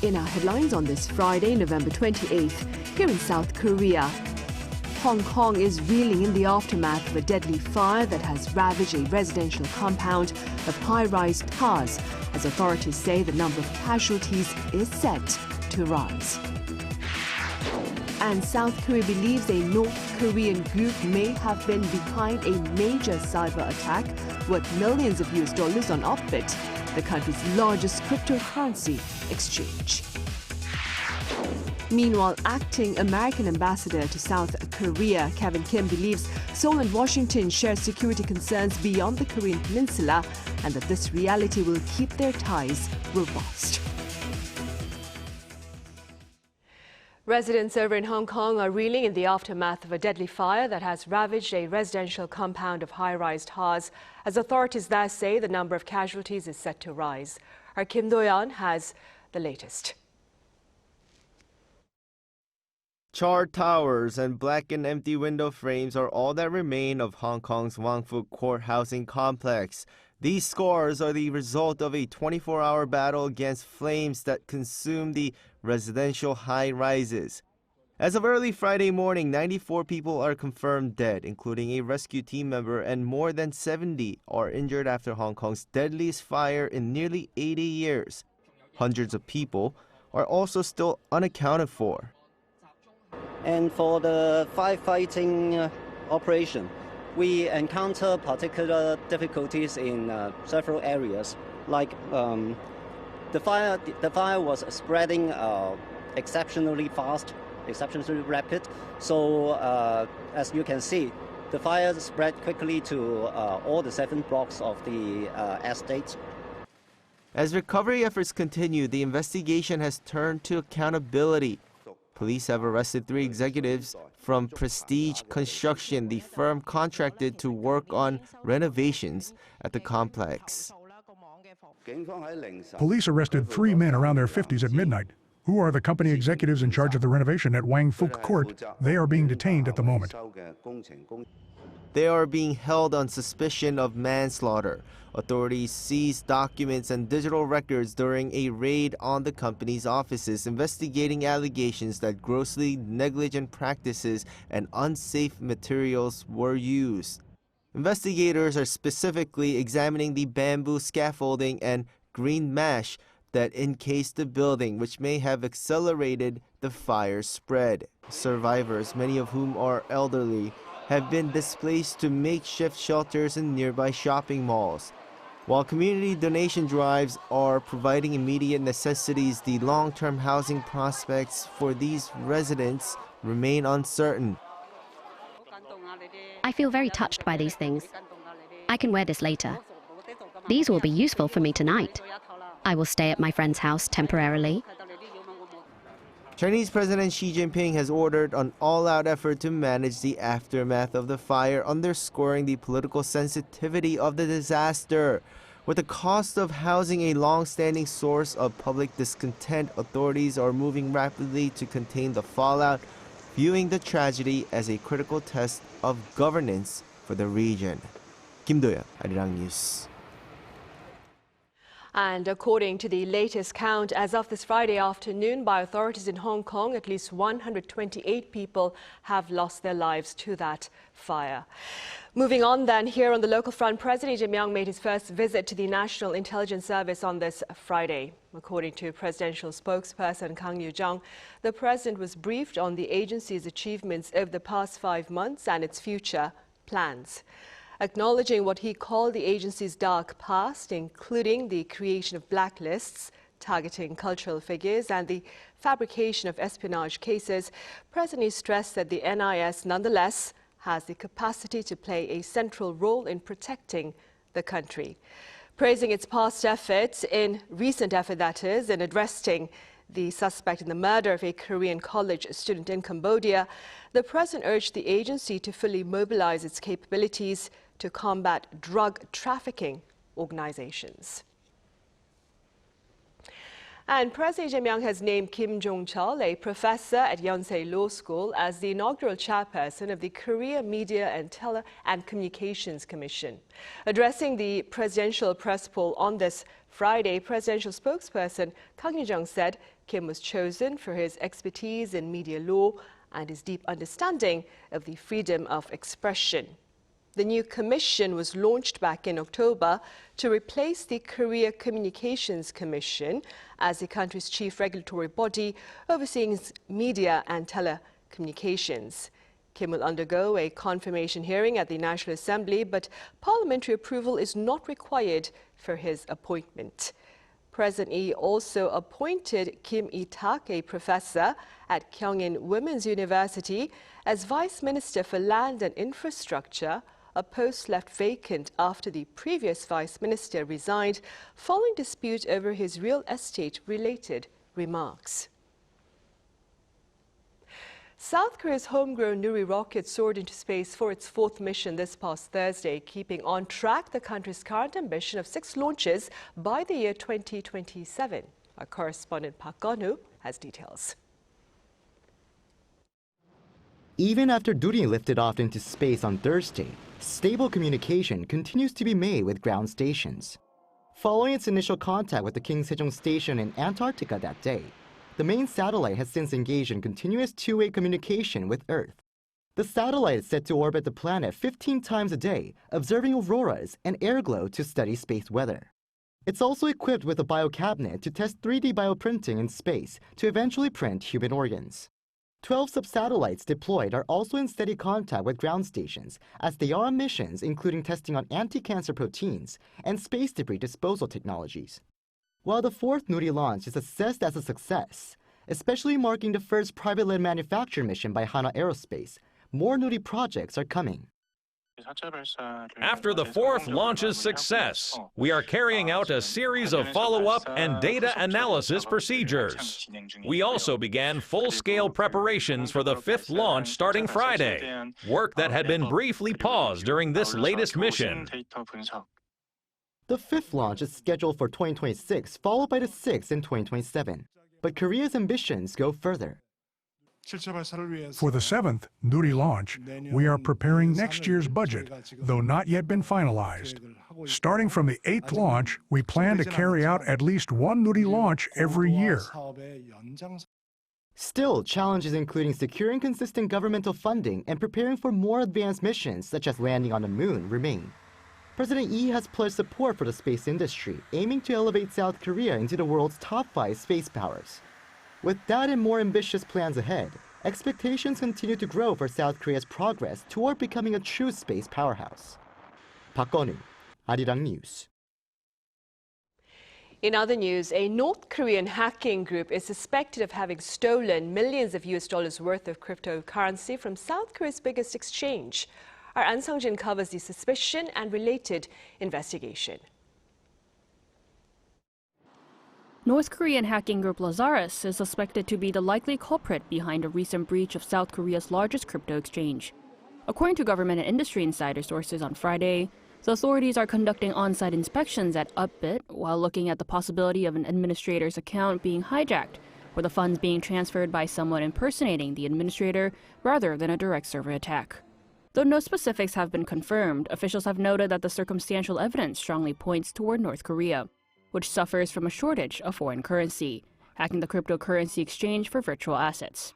In our headlines on this Friday, November 28th, here in South Korea, Hong Kong is reeling in the aftermath of a deadly fire that has ravaged a residential compound of high-rise towers, as authorities say the number of casualties is set to rise. And South Korea believes a North Korean group may have been behind a major cyber attack worth millions of US dollars on Upbit, the country's largest cryptocurrency exchange. Meanwhile, acting American ambassador to South Korea, Kevin Kim, believes Seoul and Washington share security concerns beyond the Korean peninsula and that this reality will keep their ties robust. Residents over in Hong Kong are reeling in the aftermath of a deadly fire that has ravaged a residential compound of high-rise towers, as authorities there say the number of casualties is set to rise. Our Kim Do-yeon has the latest. Charred towers and blackened empty window frames are all that remain of Hong Kong's Wang-Fuk Court housing complex. These scars are the result of a 24-hour battle against flames that consumed the residential high-rises. As of early Friday morning, 94 people are confirmed dead, including a rescue team member, and more than 70 are injured after Hong Kong's deadliest fire in nearly 80 years. Hundreds of people are also still unaccounted for. And for the firefighting operation, we encounter particular difficulties in several areas. Like the fire was spreading exceptionally fast, exceptionally rapid. So as you can see, the fire spread quickly to all the 7 blocks of the estate. As recovery efforts continue, the investigation has turned to accountability. Police have arrested 3 executives from Prestige Construction, the firm contracted to work on renovations at the complex. Police arrested 3 men around their 50s at midnight. Who are the company executives in charge of the renovation at Wang-Fuk Court? They are being detained at the moment. They are being held on suspicion of manslaughter. Authorities seized documents and digital records during a raid on the company's offices, investigating allegations that grossly negligent practices and unsafe materials were used. Investigators are specifically examining the bamboo scaffolding and green mesh that encased the building, which may have accelerated the fire spread. Survivors, many of whom are elderly, have been displaced to makeshift shelters in nearby shopping malls. While community donation drives are providing immediate necessities, the long-term housing prospects for these residents remain uncertain. I feel very touched by these things. I can wear this later. These will be useful for me tonight. I will stay at my friend's house temporarily. Chinese President Xi Jinping has ordered an all-out effort to manage the aftermath of the fire, underscoring the political sensitivity of the disaster. With the cost of housing a long-standing source of public discontent, authorities are moving rapidly to contain the fallout, viewing the tragedy as a critical test of governance for the region. Kim Do-yeon, Arirang News. And according to the latest count, as of this Friday afternoon by authorities in Hong Kong, at least 128 people have lost their lives to that fire. Moving on then, here on the local front, President Lee Jae-myung made his first visit to the National Intelligence Service on this Friday. According to presidential spokesperson Kang Yoo-jung, the president was briefed on the agency's achievements over the past 5 months and its future plans. Acknowledging what he called the agency's dark past, including the creation of blacklists, targeting cultural figures, and the fabrication of espionage cases, President Lee stressed that the NIS nonetheless has the capacity to play a central role in protecting the country. Praising its past efforts, recent addressing the suspect in the murder of a Korean college student in Cambodia, the president urged the agency to fully mobilize its capabilities to combat drug trafficking organizations. And President Jae-myung has named Kim Jong-chul, a professor at Yonsei Law School, as the inaugural chairperson of the Korea Media and Communications Commission. Addressing the presidential press poll on this Friday, presidential spokesperson Kang Yoo-jung said Kim was chosen for his expertise in media law and his deep understanding of the freedom of expression. The new commission was launched back in October to replace the Korea Communications Commission as the country's chief regulatory body overseeing media and telecommunications. Kim will undergo a confirmation hearing at the National Assembly, but parliamentary approval is not required for his appointment. President Lee also appointed Kim Il-tak, a professor at Kyungin Women's University, as Vice Minister for Land and Infrastructure, a post left vacant after the previous Vice Minister resigned following dispute over his real estate-related remarks. South Korea's homegrown Nuri rocket soared into space for its fourth mission this past Thursday, keeping on track the country's current ambition of 6 launches by the year 2027. Our correspondent Park Gun-woo has details. Even after Nuri lifted off into space on Thursday, stable communication continues to be made with ground stations. Following its initial contact with the King Sejong station in Antarctica that day, the main satellite has since engaged in continuous two-way communication with Earth. The satellite is set to orbit the planet 15 times a day, observing auroras and airglow to study space weather. It's also equipped with a biocabinet to test 3D bioprinting in space to eventually print human organs. 12 sub-satellites deployed are also in steady contact with ground stations as they are on missions including testing on anti-cancer proteins and space debris disposal technologies. While the fourth Nuri launch is assessed as a success, especially marking the first private-led manufacturing mission by Hana Aerospace, more Nuri projects are coming. After the fourth launch's success, we are carrying out a series of follow-up and data analysis procedures. We also began full-scale preparations for the fifth launch starting Friday, work that had been briefly paused during this latest mission. The fifth launch is scheduled for 2026, followed by the sixth in 2027. But Korea's ambitions go further. For the seventh Nuri launch, we are preparing next year's budget, though not yet been finalized. Starting from the 8th launch, we plan to carry out at least one Nuri launch every year. Still, challenges including securing consistent governmental funding and preparing for more advanced missions such as landing on the moon remain. President Lee has pledged support for the space industry, aiming to elevate South Korea into the world's top 5 space powers. With that and more ambitious plans ahead, expectations continue to grow for South Korea's progress toward becoming a true space powerhouse. Park Gun-woo, Arirang News. In other news, a North Korean hacking group is suspected of having stolen millions of US dollars worth of cryptocurrency from South Korea's biggest exchange. Our An Sung-jin covers the suspicion and related investigation. North Korean hacking group Lazarus is suspected to be the likely culprit behind a recent breach of South Korea's largest crypto exchange. According to government and industry insider sources on Friday, the authorities are conducting on-site inspections at Upbit while looking at the possibility of an administrator's account being hijacked, or the funds being transferred by someone impersonating the administrator rather than a direct server attack. Though no specifics have been confirmed, officials have noted that the circumstantial evidence strongly points toward North Korea, which suffers from a shortage of foreign currency, hacking the cryptocurrency exchange for virtual assets.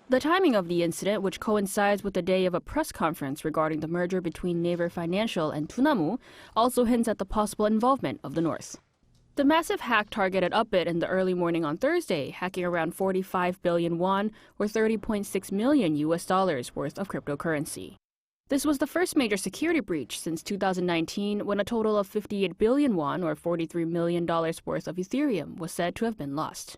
The timing of the incident, which coincides with the day of a press conference regarding the merger between Naver Financial and Dunamu, also hints at the possible involvement of the North. The massive hack targeted Upbit in the early morning on Thursday, hacking around 45 billion won or $30.6 million worth of cryptocurrency. This was the first major security breach since 2019, when a total of 58 billion won or $43 million worth of Ethereum was said to have been lost.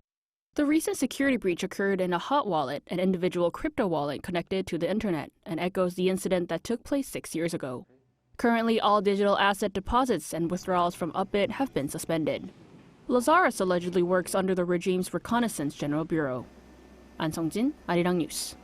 The recent security breach occurred in a hot wallet, an individual crypto wallet connected to the internet, and echoes the incident that took place 6 years ago. Currently, all digital asset deposits and withdrawals from Upbit have been suspended. Lazarus allegedly works under the regime's Reconnaissance General Bureau. An Sung-jin, Arirang News.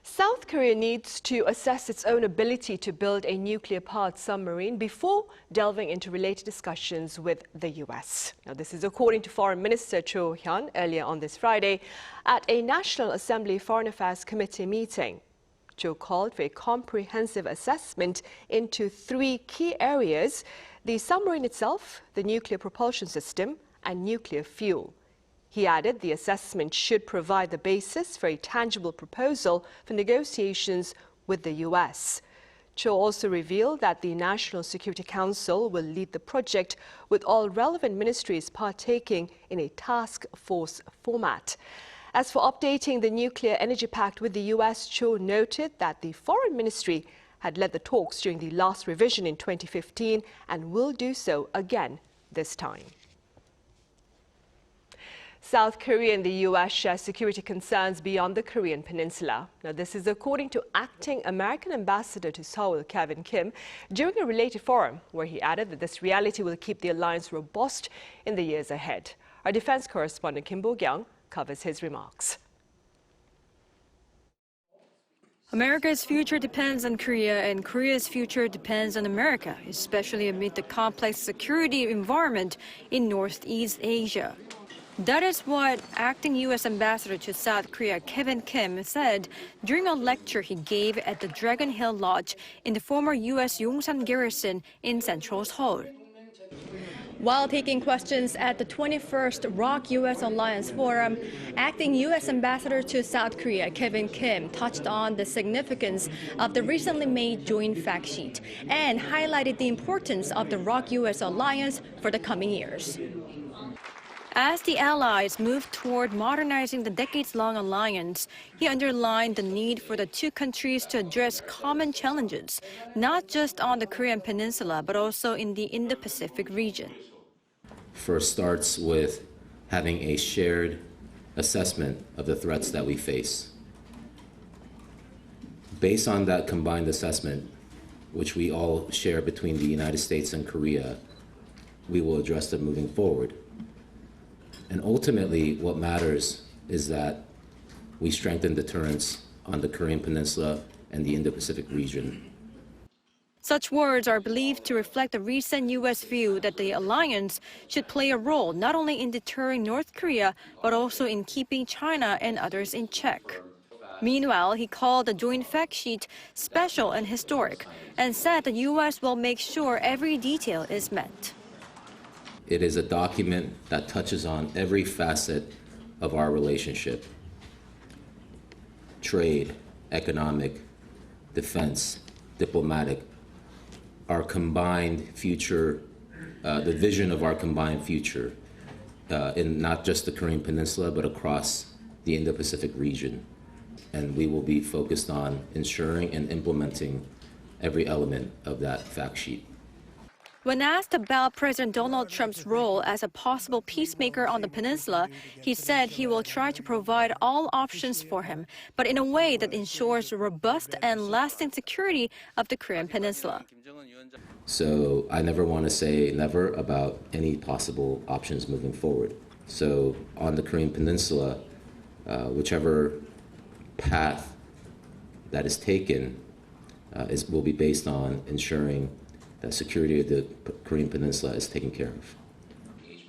South Korea needs to assess its own ability to build a nuclear-powered submarine before delving into related discussions with the U.S. Now, this is according to Foreign Minister Cho Hyun earlier on this Friday at a National Assembly Foreign Affairs Committee meeting. Cho called for a comprehensive assessment into three key areas: the submarine itself, the nuclear propulsion system, and nuclear fuel. He added the assessment should provide the basis for a tangible proposal for negotiations with the U.S. Cho also revealed that the National Security Council will lead the project, with all relevant ministries partaking in a task force format. As for updating the nuclear energy pact with the U.S., Cho noted that the Foreign Ministry had led the talks during the last revision in 2015 and will do so again this time. South Korea and the U.S. share security concerns beyond the Korean peninsula. Now, this is according to acting American ambassador to Seoul, Kevin Kim, during a related forum, where he added that this reality will keep the alliance robust in the years ahead. Our defense correspondent Kim Bo-kyung covers his remarks. America's future depends on Korea, and Korea's future depends on America, especially amid the complex security environment in Northeast Asia. That is what acting U.S. Ambassador to South Korea Kevin Kim said during a lecture he gave at the Dragon Hill Lodge in the former U.S. Yongsan garrison in central Seoul. While taking questions at the 21st ROK-US Alliance Forum, acting U.S. Ambassador to South Korea Kevin Kim touched on the significance of the recently made joint fact sheet and highlighted the importance of the ROK-US Alliance for the coming years. As the allies move toward modernizing the decades-long alliance, he underlined the need for the two countries to address common challenges, not just on the Korean peninsula, but also in the Indo-Pacific region. First starts with having a shared assessment of the threats that we face. Based on that combined assessment, which we all share between the United States and Korea, we will address them moving forward. And ultimately, what matters is that we strengthen deterrence on the Korean Peninsula and the Indo-Pacific region. Such words are believed to reflect the recent U.S. view that the alliance should play a role not only in deterring North Korea, but also in keeping China and others in check. Meanwhile, he called the joint fact sheet special and historic, and said the U.S. will make sure every detail is met. It is a document that touches on every facet of our relationship: trade, economic, defense, diplomatic, our combined future, the vision of our combined future in not just the Korean Peninsula, but across the Indo-Pacific region. And we will be focused on ensuring and implementing every element of that fact sheet. When asked about President Donald Trump's role as a possible peacemaker on the peninsula, he said he will try to provide all options for him, but in a way that ensures robust and lasting security of the Korean peninsula. So I never want to say never about any possible options moving forward. So on the Korean peninsula, whichever path that is taken will be based on ensuring that security of the Korean Peninsula is taken care of.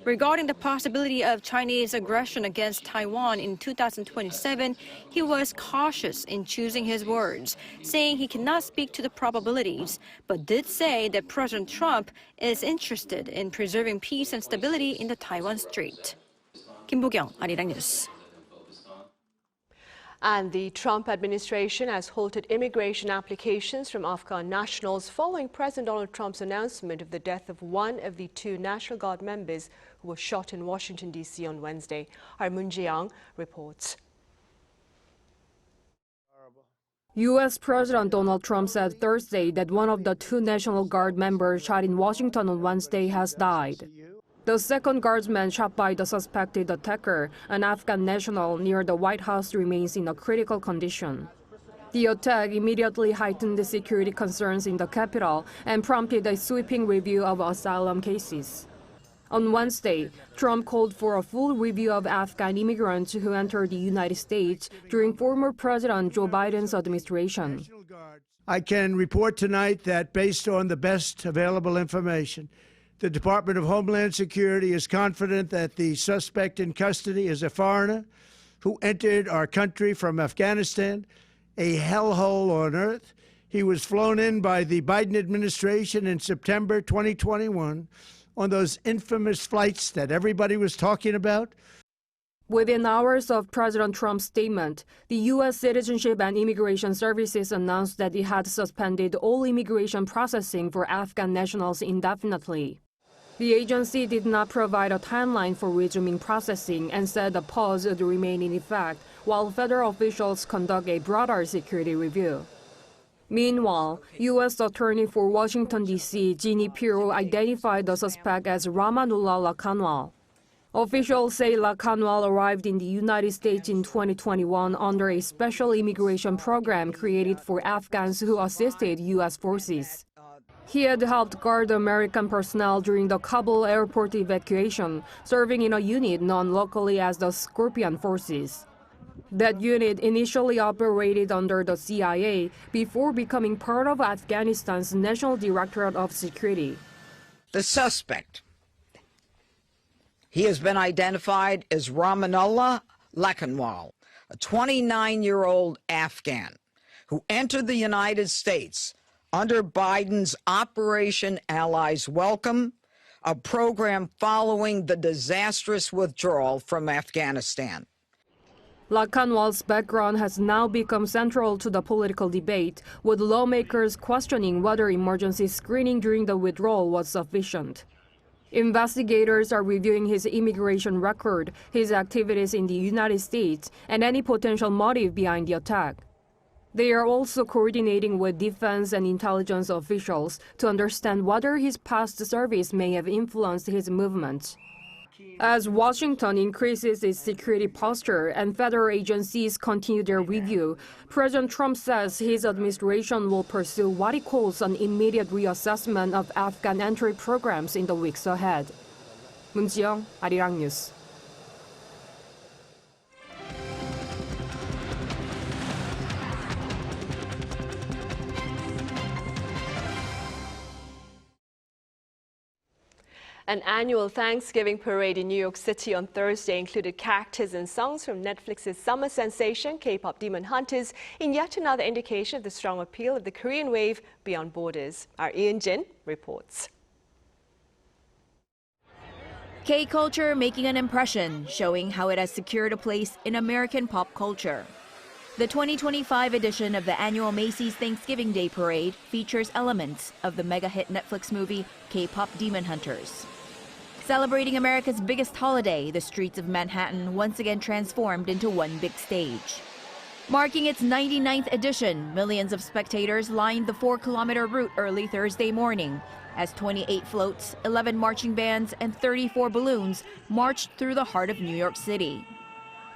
Regarding the possibility of Chinese aggression against Taiwan in 2027, he was cautious in choosing his words, saying he cannot speak to the probabilities, but did say that President Trump is interested in preserving peace and stability in the Taiwan Strait. Kim Bo-kyung, Arirang News. And the Trump administration has halted immigration applications from Afghan nationals following President Donald Trump's announcement of the death of one of the two National Guard members who was shot in Washington, D.C. on Wednesday. Our Moon Jae-young reports. U.S. President Donald Trump said Thursday that one of the two National Guard members shot in Washington on Wednesday has died. The second guardsman shot by the suspected attacker, an Afghan national near the White House, remains in a critical condition. The attack immediately heightened the security concerns in the Capitol and prompted a sweeping review of asylum cases. On Wednesday, Trump called for a full review of Afghan immigrants who entered the United States during former President Joe Biden's administration. I can report tonight that based on the best available information, the Department of Homeland Security is confident that the suspect in custody is a foreigner who entered our country from Afghanistan, a hellhole on earth. He was flown in by the Biden administration in September 2021 on those infamous flights that everybody was talking about. Within hours of President Trump's statement, the U.S. Citizenship and Immigration Services announced that it had suspended all immigration processing for Afghan nationals indefinitely. The agency did not provide a timeline for resuming processing and said the pause would remain in effect while federal officials conduct a broader security review. Meanwhile, U.S. Attorney for Washington, D.C. Jeannie Pirro identified the suspect as Ramanullah Lakanwal. Officials say Lakanwal arrived in the United States in 2021 under a special immigration program created for Afghans who assisted U.S. forces. He had helped guard American personnel during the Kabul airport evacuation, serving in a unit known locally as the Scorpion Forces. That unit initially operated under the CIA before becoming part of Afghanistan's National Directorate of Security. The suspect, he has been identified as Ramanullah Lakanwal, a 29-year-old Afghan who entered the United States under Biden's Operation Allies Welcome, a program following the disastrous withdrawal from Afghanistan. Lakanwal's background has now become central to the political debate, with lawmakers questioning whether emergency screening during the withdrawal was sufficient. Investigators are reviewing his immigration record, his activities in the United States, and any potential motive behind the attack. They are also coordinating with defense and intelligence officials to understand whether his past service may have influenced his movements. As Washington increases its security posture and federal agencies continue their review, President Trump says his administration will pursue what he calls an immediate reassessment of Afghan entry programs in the weeks ahead. Moon Ji-young, Arirang News. An annual Thanksgiving parade in New York City on Thursday included cactus and songs from Netflix's summer sensation K-pop Demon Hunters, in yet another indication of the strong appeal of the Korean wave beyond borders. Our Ian Jin reports. K-culture making an impression, showing how it has secured a place in American pop culture. The 2025 edition of the annual Macy's Thanksgiving Day Parade features elements of the mega-hit Netflix movie K-pop Demon Hunters. Celebrating America's biggest holiday, the streets of Manhattan once again transformed into one big stage. Marking its 99th edition, millions of spectators lined the 4-kilometer route early Thursday morning as 28 floats, 11 marching bands, and 34 balloons marched through the heart of New York City.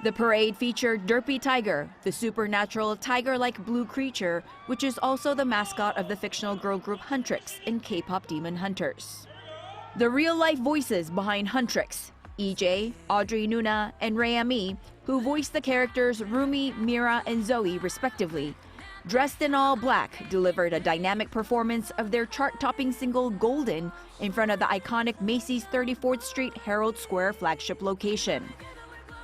The parade featured Derpy Tiger, the supernatural tiger-like blue creature, which is also the mascot of the fictional girl group Huntrix in K-pop Demon Hunters. The real-life voices behind Huntrix, EJ, Audrey Nuna, and Rayami, who voiced the characters Rumi, Mira, and Zoe respectively, dressed in all black, delivered a dynamic performance of their chart-topping single Golden in front of the iconic Macy's 34th Street Herald Square flagship location.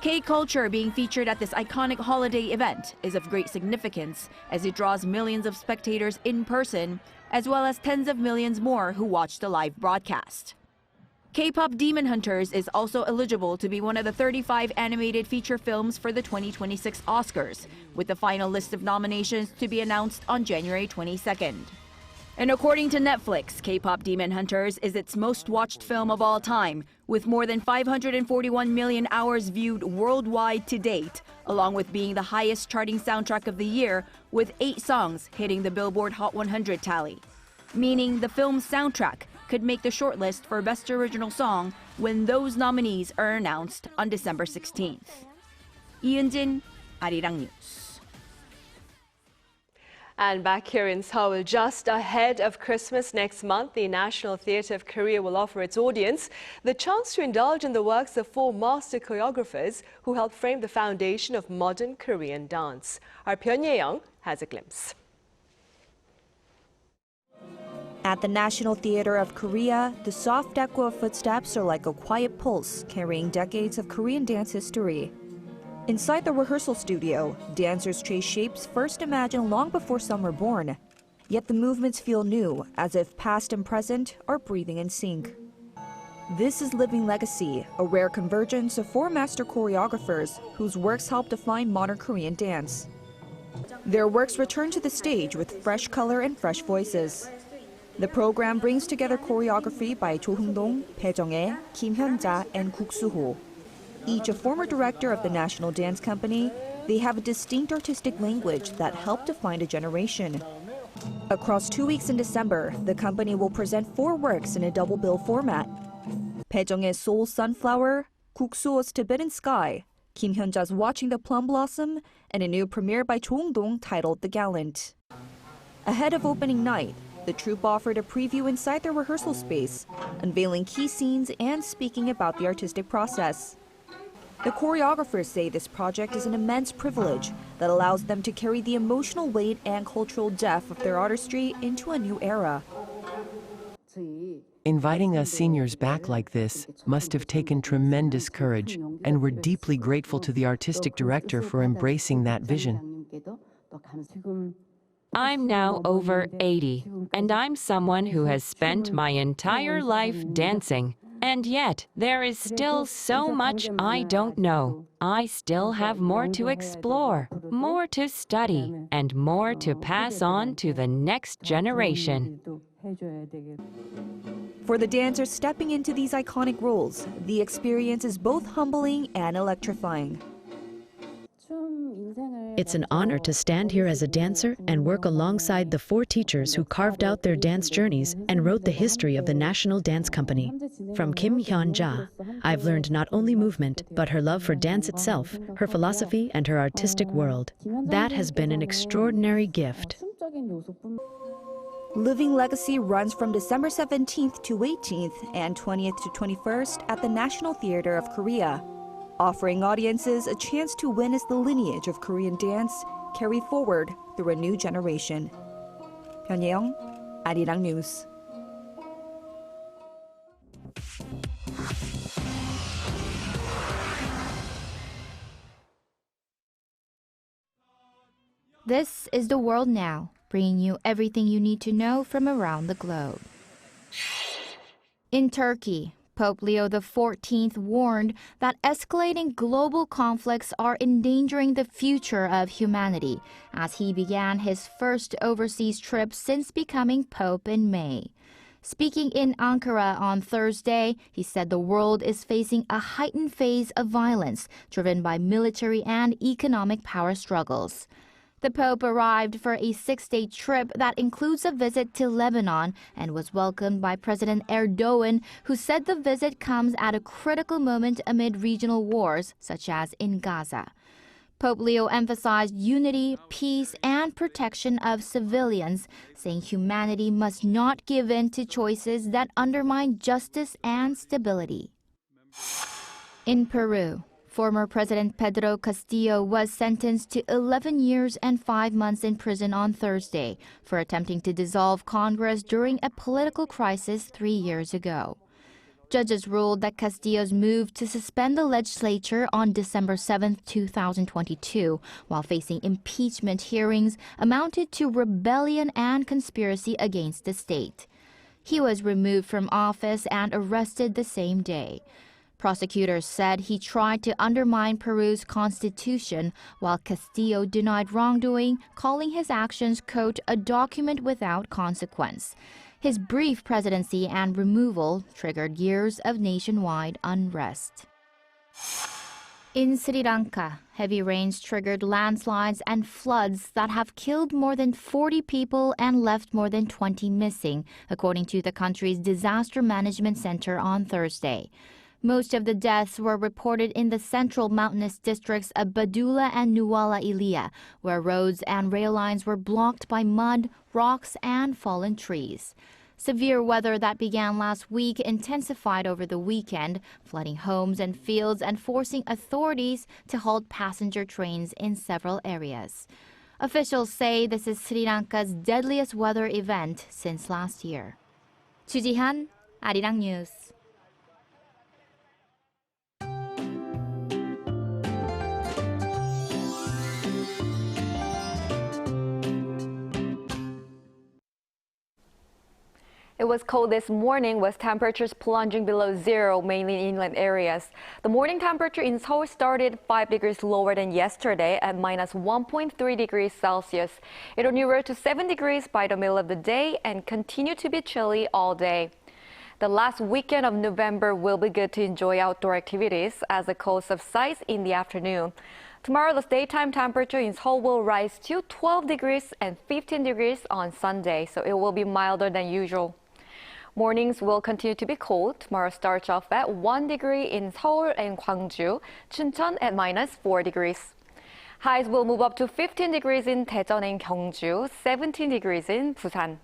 K-culture being featured at this iconic holiday event is of great significance as it draws millions of spectators in person, as well as tens of millions more who watch the live broadcast. K-pop Demon Hunters is also eligible to be one of the 35 animated feature films for the 2026 Oscars, with the final list of nominations to be announced on January 22nd. And according to Netflix, K-pop Demon Hunters is its most watched film of all time, with more than 541 million hours viewed worldwide to date, along with being the highest charting soundtrack of the year, with 8 songs hitting the Billboard Hot 100 tally. Meaning the film's soundtrack could make the shortlist for Best Original Song when those nominees are announced on December 16th. Ian Jin, Arirang News. And back here in Seoul, just ahead of Christmas next month, the National Theatre of Korea will offer its audience the chance to indulge in the works of 4 master choreographers who helped frame the foundation of modern Korean dance. Our Pyun Ye-young has a glimpse. At the National Theatre of Korea, the soft echo of footsteps are like a quiet pulse carrying decades of Korean dance history. Inside the rehearsal studio, dancers chase shapes first imagined long before some were born. Yet the movements feel new, as if past and present are breathing in sync. This is Living Legacy, a rare convergence of 4 master choreographers whose works help define modern Korean dance. Their works return to the stage with fresh color and fresh voices. The program brings together choreography by Cho Heung-dong, Bae Jung-ae, Kim Hyun-ja, and Guk Soo-ho. Each a former director of the National Dance Company, they have a distinct artistic language that helped define a generation. Across 2 weeks in December, the company will present 4 works in a double bill format. Bae Jung-ae's Seoul Sunflower, Guk Soo-ho's Tibetan Sky, Kim Hyun-ja's Watching the Plum Blossom, and a new premiere by Cho Heung-dong titled The Gallant. Ahead of opening night, the troupe offered a preview inside their rehearsal space, unveiling key scenes and speaking about the artistic process. The choreographers say this project is an immense privilege that allows them to carry the emotional weight and cultural depth of their artistry into a new era. Inviting us seniors back like this must have taken tremendous courage, and we're deeply grateful to the artistic director for embracing that vision. I'm now over 80, and I'm someone who has spent my entire life dancing. And yet, there is still so much I don't know. I still have more to explore, more to study, and more to pass on to the next generation. For the dancers stepping into these iconic roles, the experience is both humbling and electrifying. It's an honor to stand here as a dancer and work alongside the 4 teachers who carved out their dance journeys and wrote the history of the National Dance Company. From Kim Hyun-ja, I've learned not only movement, but her love for dance itself, her philosophy, and her artistic world. That has been an extraordinary gift. Living Legacy runs from December 17th to 18th and 20th to 21st at the National Theatre of Korea, offering audiences a chance to witness the lineage of Korean dance carry forward through a new generation. Pyun Ye-young, Arirang News. This is The World Now, bringing you everything you need to know from around the globe. In Turkey, Pope Leo XIV warned that escalating global conflicts are endangering the future of humanity as he began his first overseas trip since becoming Pope in May. Speaking in Ankara on Thursday, he said the world is facing a heightened phase of violence driven by military and economic power struggles. The Pope arrived for a 6-day trip that includes a visit to Lebanon and was welcomed by President Erdogan, who said the visit comes at a critical moment amid regional wars, such as in Gaza. Pope Leo emphasized unity, peace, and protection of civilians, saying humanity must not give in to choices that undermine justice and stability. In Peru, former President Pedro Castillo was sentenced to 11 years and 5 months in prison on Thursday for attempting to dissolve Congress during a political crisis 3 years ago. Judges ruled that Castillo's move to suspend the legislature on December 7, 2022, while facing impeachment hearings, amounted to rebellion and conspiracy against the state. He was removed from office and arrested the same day. Prosecutors said he tried to undermine Peru's constitution, while Castillo denied wrongdoing, calling his actions, quote, a document without consequence. His brief presidency and removal triggered years of nationwide unrest. In Sri Lanka, heavy rains triggered landslides and floods that have killed more than 40 people and left more than 20 missing, according to the country's Disaster Management Center on Thursday. Most of the deaths were reported in the central mountainous districts of Badula and Nuwala Ilia, where roads and rail lines were blocked by mud, rocks, and fallen trees. Severe weather that began last week intensified over the weekend, flooding homes and fields and forcing authorities to halt passenger trains in several areas. Officials say this is Sri Lanka's deadliest weather event since last year. Chu Ji-han, Arirang News. It was cold this morning with temperatures plunging below zero, mainly in inland areas. The morning temperature in Seoul started 5 degrees lower than yesterday at minus 1.3 degrees Celsius. It only rose to 7 degrees by the middle of the day and continued to be chilly all day. The last weekend of November will be good to enjoy outdoor activities as the cold subsides in the afternoon. Tomorrow, the daytime temperature in Seoul will rise to 12 degrees and 15 degrees on Sunday, so it will be milder than usual. Mornings will continue to be cold. Tomorrow starts off at 1 degree in Seoul and Gwangju, Chuncheon at minus 4 degrees. Highs will move up to 15 degrees in Daejeon and Gyeongju, 17 degrees in Busan.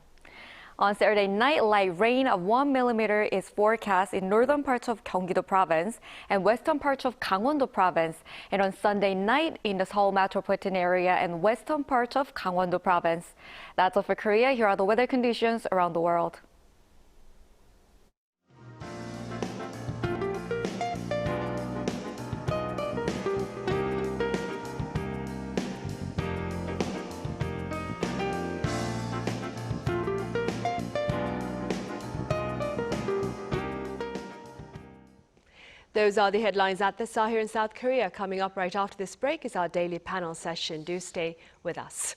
On Saturday night, light rain of 1 millimeter is forecast in northern parts of Gyeonggi-do Province and western parts of Gangwon-do Province, and on Sunday night in the Seoul metropolitan area and western parts of Gangwon-do Province. That's all for Korea. Here are the weather conditions around the world. Those are the headlines at this hour here in South Korea. Coming up right after this break is our daily panel session. Do stay with us.